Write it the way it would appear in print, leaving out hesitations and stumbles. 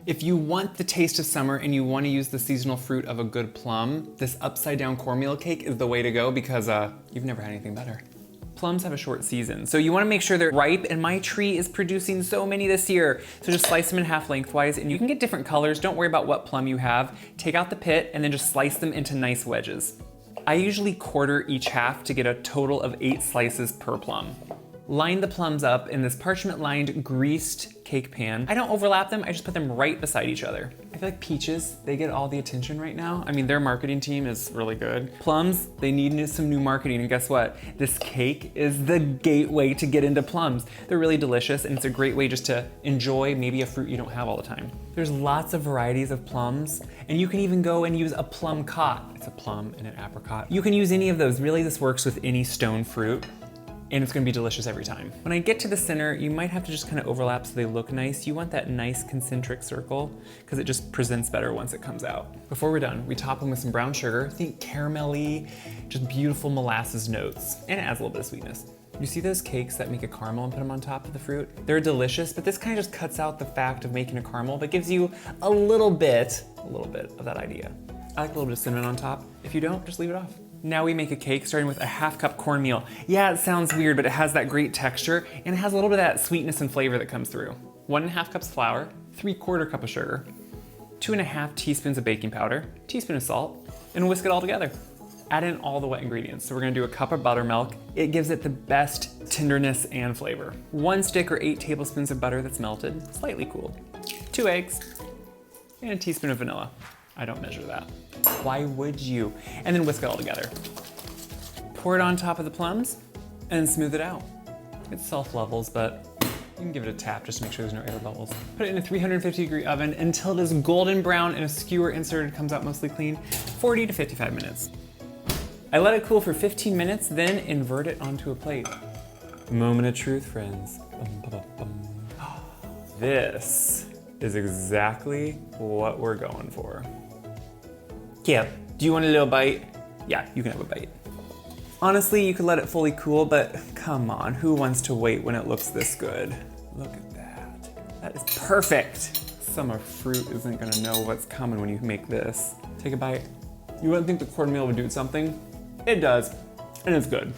If you want the taste of summer and you want to use the seasonal fruit of a good plum, this upside down cornmeal cake is the way to go because you've never had anything better. Plums have a short season, so you want to make sure they're ripe, and my tree is producing so many this year. So just slice them in half lengthwise, and you can get different colors. Don't worry about what plum you have. Take out the pit and then just slice them into nice wedges. I usually quarter each half to get a total of 8 slices per plum. Line the plums up in this parchment-lined, greased cake pan. I don't overlap them, I just put them right beside each other. I feel like peaches, they get all the attention right now. I mean, their marketing team is really good. Plums, they need some new marketing, and guess what? This cake is the gateway to get into plums. They're really delicious, and it's a great way just to enjoy maybe a fruit you don't have all the time. There's lots of varieties of plums, and you can even go and use a plum cot. It's a plum and an apricot. You can use any of those. Really, this works with any stone fruit, and it's gonna be delicious every time. When I get to the center, you might have to just kind of overlap so they look nice. You want that nice concentric circle because it just presents better once it comes out. Before we're done, we top them with some brown sugar. Think caramelly, just beautiful molasses notes, and it adds a little bit of sweetness. You see those cakes that make a caramel and put them on top of the fruit? They're delicious, but this kind of just cuts out the fact of making a caramel, but gives you a little bit of that idea. I like a little bit of cinnamon on top. If you don't, just leave it off. Now we make a cake starting with a 1/2 cup cornmeal. Yeah, it sounds weird, but it has that great texture, and it has a little bit of that sweetness and flavor that comes through. 1½ cups flour, 3/4 cup of sugar, 2½ teaspoons of baking powder, teaspoon of salt, and whisk it all together. Add in all the wet ingredients. So we're gonna do a cup of buttermilk. It gives it the best tenderness and flavor. 1 stick or 8 tablespoons of butter that's melted, slightly cooled, 2 eggs, and a teaspoon of vanilla. I don't measure that. Why would you? And then whisk it all together. Pour it on top of the plums and then smooth it out. It self-levels, but you can give it a tap just to make sure there's no air bubbles. Put it in a 350-degree oven until it is golden brown and a skewer inserted comes out mostly clean, 40 to 55 minutes. I let it cool for 15 minutes, then invert it onto a plate. Moment of truth, friends. This is exactly what we're going for. Yeah, do you want a little bite? Yeah, you can have a bite. Honestly, you could let it fully cool, but come on, who wants to wait when it looks this good? Look at that. That is perfect. Summer fruit isn't gonna know what's coming when you make this. Take a bite. You wouldn't think the cornmeal would do something? It does, and it's good.